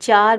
4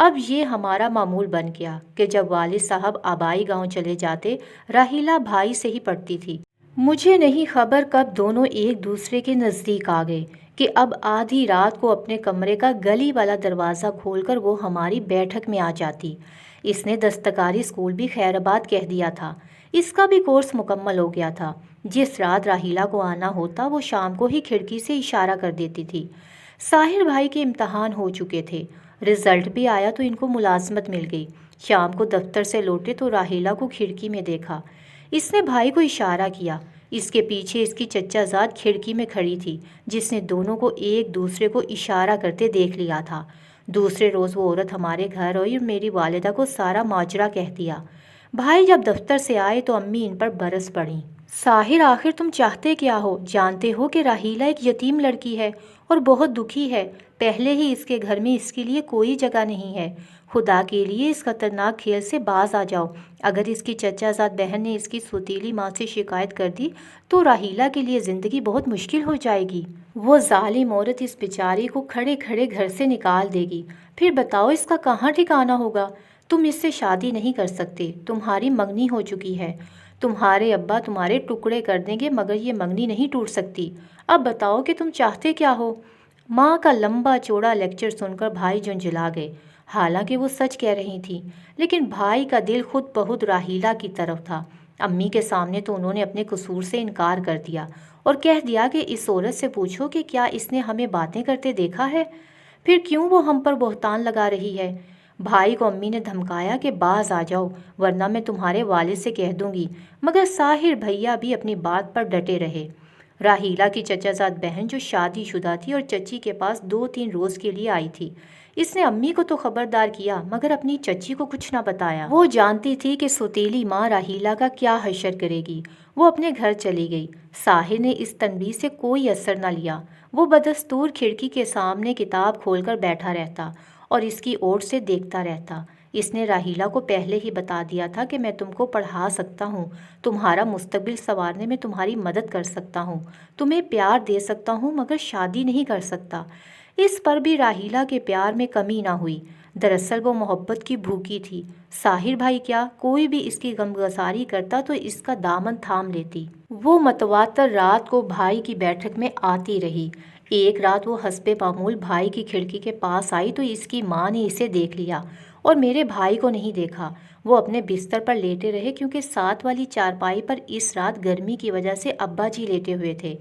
اب یہ ہمارا معمول بن گیا کہ جب والد صاحب آبائی گاؤں چلے جاتے، راحیلہ بھائی سے ہی پڑھتی تھی۔ مجھے نہیں خبر کب دونوں ایک دوسرے کے نزدیک آ گئے کہ اب آدھی رات کو اپنے کمرے کا گلی والا دروازہ کھول کر وہ ہماری بیٹھک میں آ جاتی۔ اس نے دستکاری اسکول بھی خیر آباد کہہ دیا تھا، اس کا بھی کورس مکمل ہو گیا تھا۔ جس رات راحیلہ کو آنا ہوتا وہ شام کو ہی کھڑکی سے اشارہ کر دیتی تھی۔ ساحر بھائی کے امتحان ہو چکے تھے، رزلٹ بھی آیا تو ان کو ملازمت مل گئی۔ شام کو دفتر سے لوٹے تو راحیلہ کو کھڑکی میں دیکھا۔ اس نے بھائی کو اشارہ کیا۔ اس کے پیچھے اس کی چچا زاد کھڑکی میں کھڑی تھی، جس نے دونوں کو ایک دوسرے کو اشارہ کرتے دیکھ لیا تھا۔ دوسرے روز وہ عورت ہمارے گھر آئی اور میری والدہ کو سارا ماجرا کہہ دیا۔ بھائی جب دفتر سے آئے تو امی ان پر برس پڑیں۔ ساحر آخر تم چاہتے کیا ہو؟ جانتے ہو کہ راحیلہ ایک یتیم لڑکی ہے اور بہت دکھی ہے، پہلے ہی اس کے گھر میں اس کے لیے کوئی جگہ نہیں ہے۔ خدا کے لیے اس خطرناک کھیل سے باز آ جاؤ۔ اگر اس کی چچا زاد بہن نے اس کی سوتیلی ماں سے شکایت کر دی تو راحیلہ کے لیے زندگی بہت مشکل ہو جائے گی۔ وہ ظالم عورت اس بیچاری کو کھڑے کھڑے گھر سے نکال دے گی، پھر بتاؤ اس کا کہاں ٹھکانہ ہوگا؟ تم اس سے شادی نہیں کر سکتے، تمہاری منگنی ہو چکی ہے۔ تمہارے ابا تمہارے ٹکڑے کر دیں گے مگر یہ منگنی نہیں ٹوٹ سکتی۔ اب بتاؤ کہ تم چاہتے کیا ہو؟ ماں کا لمبا چوڑا لیکچر سن کر بھائی جھنجھلا گئے۔ حالانکہ وہ سچ کہہ رہی تھی، لیکن بھائی کا دل خود بہت راحیلہ کی طرف تھا۔ امی کے سامنے تو انہوں نے اپنے قصور سے انکار کر دیا اور کہہ دیا کہ اس عورت سے پوچھو کہ کیا اس نے ہمیں باتیں کرتے دیکھا ہے، پھر کیوں وہ ہم پر بہتان لگا رہی ہے۔ بھائی کو امی نے دھمکایا کہ باز آ جاؤ ورنہ میں تمہارے والد سے کہہ دوں گی، مگر ساحر بھیا بھی اپنی بات پر ڈٹے رہے۔ راحیلہ کی چچا زاد بہن جو شادی شدہ تھی اور چچی کے پاس 2-3 روز کے لیے آئی تھی، اس نے امی کو تو خبردار کیا مگر اپنی چچی کو کچھ نہ بتایا۔ وہ جانتی تھی کہ سوتیلی ماں راحیلہ کا کیا حشر کرے گی۔ وہ اپنے گھر چلی گئی۔ ساحر نے اس تنبیہ سے کوئی اثر نہ لیا۔ وہ بدستور کھڑکی کے سامنے کتاب کھول کر بیٹھا رہتا اور اس کی اوٹ سے دیکھتا رہتا۔ اس نے راحیلہ کو پہلے ہی بتا دیا تھا کہ میں تم کو پڑھا سکتا ہوں، تمہارا مستقبل سنوارنے میں تمہاری مدد کر سکتا ہوں، تمہیں پیار دے سکتا ہوں مگر شادی نہیں کر سکتا۔ اس پر بھی راحیلہ کے پیار میں کمی نہ ہوئی۔ دراصل وہ محبت کی بھوکی تھی۔ ساحر بھائی کیا، کوئی بھی اس کی غمگساری کرتا تو اس کا دامن تھام لیتی۔ وہ متواتر رات کو بھائی کی بیٹھک میں آتی رہی۔ ایک رات وہ حسب معمول بھائی کی کھڑکی کے پاس آئی تو اس کی ماں نے اسے دیکھ لیا اور میرے بھائی کو نہیں دیکھا۔ وہ اپنے بستر پر لیٹے رہے کیونکہ ساتھ والی چارپائی پر اس رات گرمی کی وجہ سے ابا جی لیٹے ہوئے تھے۔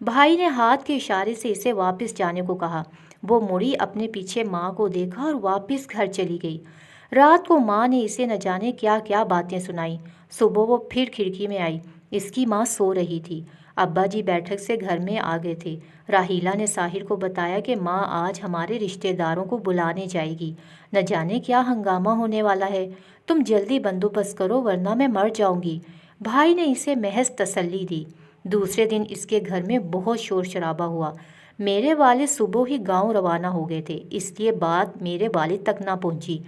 بھائی نے ہاتھ کے اشارے سے اسے واپس جانے کو کہا۔ وہ مڑی، اپنے پیچھے ماں کو دیکھا اور واپس گھر چلی گئی۔ رات کو ماں نے اسے نہ جانے کیا کیا باتیں سنائیں۔ صبح وہ پھر کھڑکی میں آئی۔ اس کی ماں سو رہی تھی۔ ابا جی بیٹھک سے گھر میں آ گئے تھے۔ راحیلہ نے ساحر کو بتایا کہ ماں آج ہمارے رشتہ داروں کو بلانے جائے گی، نہ جانے کیا ہنگامہ ہونے والا ہے، تم جلدی بندوبست کرو ورنہ میں مر جاؤں گی۔ بھائی نے اسے محض تسلی دی۔ دوسرے دن اس کے گھر میں بہت شور شرابہ ہوا۔ میرے والد صبح ہی گاؤں روانہ ہو گئے تھے، اس لیے بات میرے والد تک نہ پہنچی۔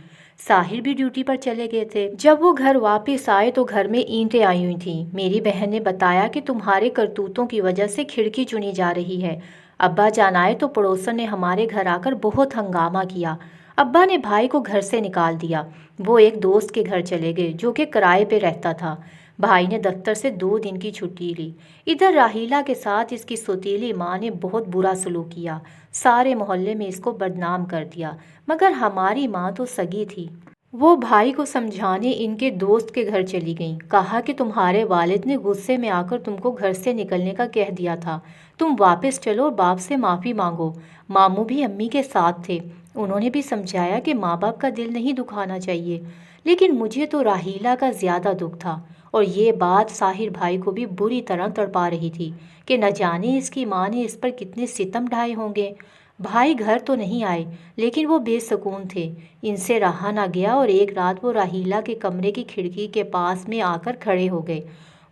ساحر بھی ڈیوٹی پر چلے گئے تھے۔ جب وہ گھر واپس آئے تو گھر میں اینٹیں آئی ہوئی تھیں۔ میری بہن نے بتایا کہ تمہارے کرتوتوں کی وجہ سے کھڑکی چنی جا رہی ہے۔ ابا جان آئے تو پڑوسن نے ہمارے گھر آ کر بہت ہنگامہ کیا۔ ابا نے بھائی کو گھر سے نکال دیا۔ وہ ایک دوست کے گھر چلے گئے جو کہ کرائے پہ رہتا تھا۔ بھائی نے دفتر سے 2 دن کی چھٹی لی۔ ادھر راحیلہ کے ساتھ اس کی سوتیلی ماں نے بہت برا سلوک کیا، سارے محلے میں اس کو بدنام کر دیا، مگر ہماری ماں تو سگی تھی۔ وہ بھائی کو سمجھانے ان کے دوست کے گھر چلی گئیں۔ کہا کہ تمہارے والد نے غصے میں آ کر تم کو گھر سے نکلنے کا کہہ دیا تھا، تم واپس چلو اور باپ سے معافی مانگو۔ ماموں بھی امی کے ساتھ تھے۔ انہوں نے بھی سمجھایا کہ ماں باپ کا دل نہیں دکھانا چاہیے، لیکن مجھے تو راحیلہ کا زیادہ دکھ تھا اور یہ بات ساحر بھائی کو بھی بری طرح تڑپا رہی تھی کہ نہ جانے اس کی ماں نے اس پر کتنے ستم ڈھائے ہوں گے۔ بھائی گھر تو نہیں آئے لیکن وہ بے سکون تھے، ان سے رہا نہ گیا اور ایک رات وہ راحیلہ کے کمرے کی کھڑکی کے پاس میں آ کر کھڑے ہو گئے۔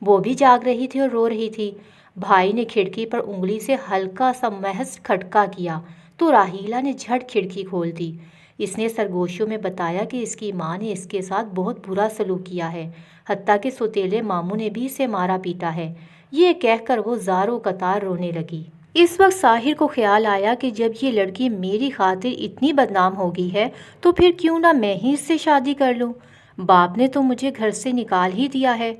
وہ بھی جاگ رہی تھی اور رو رہی تھی۔ بھائی نے کھڑکی پر انگلی سے ہلکا سا محض کھٹکا کیا تو راحیلہ نے جھٹ کھڑکی کھول دی۔ اس نے سرگوشیوں میں بتایا کہ اس کی ماں نے اس کے ساتھ بہت برا سلوک کیا ہے، حتیٰ کہ سوتیلے ماموں نے بھی اسے مارا پیٹا ہے۔ یہ کہہ کر وہ زاروں قطار رونے لگی۔ اس وقت ساحر کو خیال آیا کہ جب یہ لڑکی میری خاطر اتنی بدنام ہو گئی ہے تو پھر کیوں نہ میں ہی اس سے شادی کر لوں۔ باپ نے تو مجھے گھر سے نکال ہی دیا ہے۔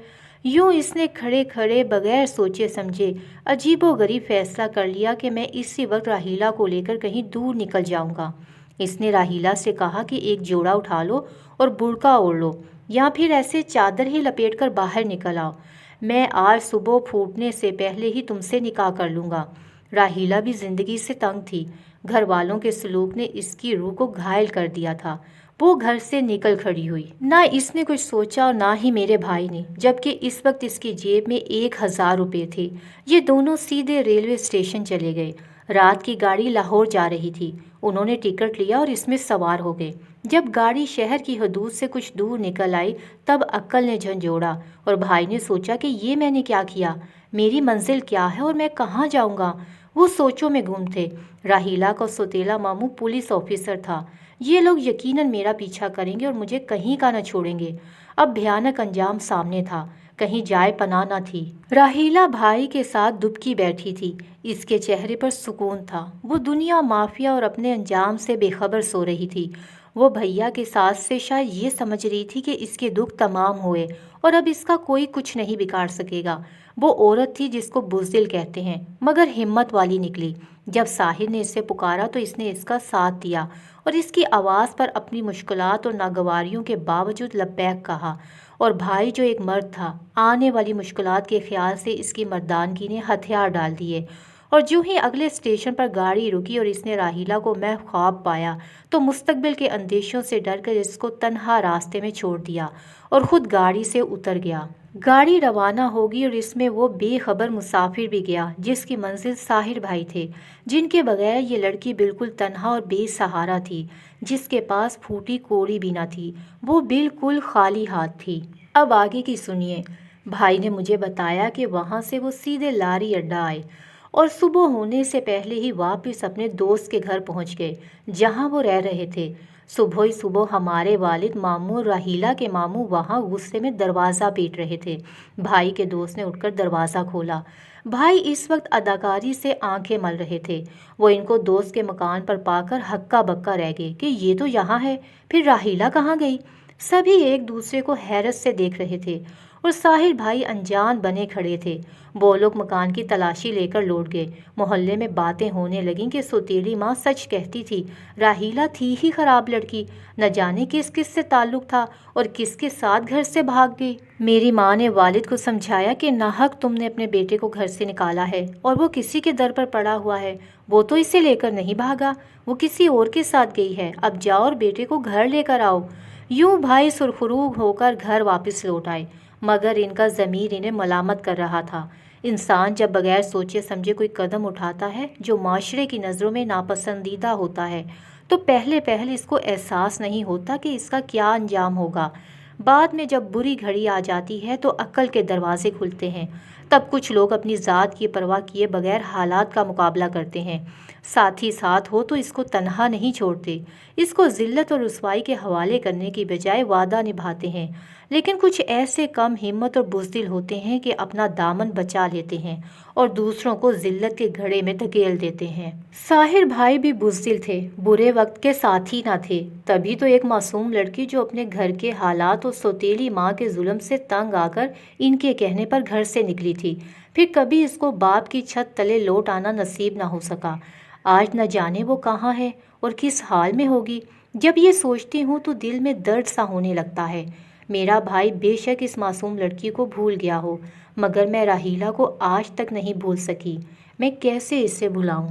یوں اس نے کھڑے کھڑے بغیر سوچے سمجھے عجیب و غریب فیصلہ کر لیا کہ میں اسی وقت راحیلہ کو لے کر کہیں دور نکل جاؤں گا۔ اس نے راحیلہ سے کہا کہ ایک جوڑا اٹھا لو اور برقع اوڑھ لو، یا پھر ایسے چادر ہی لپیٹ کر باہر نکل آؤ۔ میں آج صبح پھوٹنے سے پہلے ہی تم سے نکاح کر لوں گا۔ راحیلہ بھی زندگی سے تنگ تھی۔ گھر والوں کے سلوک نے اس کی روح کو گھائل کر دیا تھا۔ وہ گھر سے نکل کھڑی ہوئی۔ نہ اس نے کچھ سوچا اور نہ ہی میرے بھائی نے، جبکہ اس وقت اس کی جیب میں 1000 روپے تھے۔ یہ دونوں سیدھے ریلوے اسٹیشن چلے گئے۔ رات کی گاڑی لاہور جا رہی تھی۔ انہوں نے ٹکٹ لیا اور اس میں سوار ہو گئے۔ جب گاڑی شہر کی حدود سے کچھ دور نکل آئی تب عقل نے جھنجھوڑا اور بھائی نے سوچا کہ یہ میں نے کیا کیا، میری منزل کیا ہے اور میں کہاں جاؤں گا۔ وہ سوچوں میں گم تھے۔ راحیلہ کا سوتیلا ماموں پولیس آفیسر تھا۔ یہ لوگ یقیناً میرا پیچھا کریں گے اور مجھے کہیں کا نہ چھوڑیں گے۔ اب بھیانک انجام سامنے تھا، کہیں جائے پناہ نہ تھی۔ راحیلہ بھائی کے ساتھ دبکی بیٹھی تھی۔ اس کے چہرے پر سکون تھا۔ وہ دنیا، مافیا اور اپنے انجام سے بے خبر سو رہی تھی۔ وہ بھیا کے ساتھ سے شاید یہ سمجھ رہی تھی کہ اس کے دکھ تمام ہوئے اور اب اس کا کوئی کچھ نہیں بگاڑ سکے گا۔ وہ عورت تھی جس کو بزدل کہتے ہیں، مگر ہمت والی نکلی۔ جب ساحر نے اسے پکارا تو اس نے اس کا ساتھ دیا اور اس کی آواز پر اپنی مشکلات اور ناگواریوں کے باوجود لبیک کہا۔ اور بھائی جو ایک مرد تھا، آنے والی مشکلات کے خیال سے اس کی مردانگی نے ہتھیار ڈال دیے۔ اور جو ہی اگلے اسٹیشن پر گاڑی رکی اور اس نے راحیلہ کو محو خواب پایا تو مستقبل کے اندیشوں سے ڈر کر اس کو تنہا راستے میں چھوڑ دیا اور خود گاڑی سے اتر گیا۔ گاڑی روانہ ہوگی اور اس میں وہ بے خبر مسافر بھی گیا جس کی منزل ساحر بھائی تھے، جن کے بغیر یہ لڑکی بالکل تنہا اور بے سہارا تھی، جس کے پاس پھوٹی کوڑی بھی نہ تھی۔ وہ بالکل خالی ہاتھ تھی۔ اب آگے کی سنیے۔ بھائی نے مجھے بتایا کہ وہاں سے وہ سیدھے لاری اڈا آئے اور صبح ہونے سے پہلے ہی واپس اپنے دوست کے گھر پہنچ گئے جہاں وہ رہ رہے تھے۔ صبح ہی صبح ہمارے والد ماموں اور راحیلہ کے ماموں وہاں غصے میں دروازہ پیٹ رہے تھے۔ بھائی کے دوست نے اٹھ کر دروازہ کھولا۔ بھائی اس وقت اداکاری سے آنکھیں مل رہے تھے۔ وہ ان کو دوست کے مکان پر پا کر ہکا بکا رہ گئے کہ یہ تو یہاں ہے، پھر راحیلہ کہاں گئی؟ سبھی ایک دوسرے کو حیرت سے دیکھ رہے تھے اور ساحر بھائی انجان بنے کھڑے تھے۔ وہ لوگ مکان کی تلاشی لے کر لوٹ گئے۔ محلے میں باتیں ہونے لگیں کہ سوتیلی ماں سچ کہتی تھی، راحیلہ تھی ہی خراب لڑکی، نہ جانے کس کس سے تعلق تھا اور کس کے ساتھ گھر سے بھاگ گئی۔ میری ماں نے والد کو سمجھایا کہ ناحق تم نے اپنے بیٹے کو گھر سے نکالا ہے اور وہ کسی کے در پر پڑا ہوا ہے، وہ تو اسے لے کر نہیں بھاگا، وہ کسی اور کے ساتھ گئی ہے، اب جاؤ اور بیٹے کو گھر لے کر آؤ۔ یوں بھائی سرخروگ ہو کر گھر واپس لوٹ آئے، مگر ان کا ضمیر انہیں ملامت کر رہا تھا۔ انسان جب بغیر سوچے سمجھے کوئی قدم اٹھاتا ہے جو معاشرے کی نظروں میں ناپسندیدہ ہوتا ہے تو پہلے اس کو احساس نہیں ہوتا کہ اس کا کیا انجام ہوگا۔ بعد میں جب بری گھڑی آ جاتی ہے تو عقل کے دروازے کھلتے ہیں، تب کچھ لوگ اپنی ذات کی پرواہ کیے بغیر حالات کا مقابلہ کرتے ہیں۔ ساتھی ساتھ ہو تو اس کو تنہا نہیں چھوڑتے، اس کو ذلت اور رسوائی کے حوالے کرنے کی بجائے وعدہ نبھاتے ہیں۔ لیکن کچھ ایسے کم ہمت اور بزدل ہوتے ہیں کہ اپنا دامن بچا لیتے ہیں اور دوسروں کو ذلت کے گھڑے میں دھکیل دیتے ہیں۔ ساحر بھائی بھی بزدل تھے، برے وقت کے ساتھی نہ تھے، تبھی تو ایک معصوم لڑکی جو اپنے گھر کے حالات اور سوتیلی ماں کے ظلم سے تنگ آ کر ان کے کہنے پر گھر سے نکلی تھی، پھر کبھی اس کو باپ کی چھت تلے لوٹ آنا نصیب نہ ہو سکا۔ آج نہ جانے وہ کہاں ہے اور کس حال میں ہوگی۔ جب یہ سوچتی ہوں تو دل میں درد سا ہونے لگتا ہے۔ میرا بھائی بے شک اس معصوم لڑکی کو بھول گیا ہو، مگر میں راحیلہ کو آج تک نہیں بھول سکی۔ میں کیسے اسے بھلاؤں؟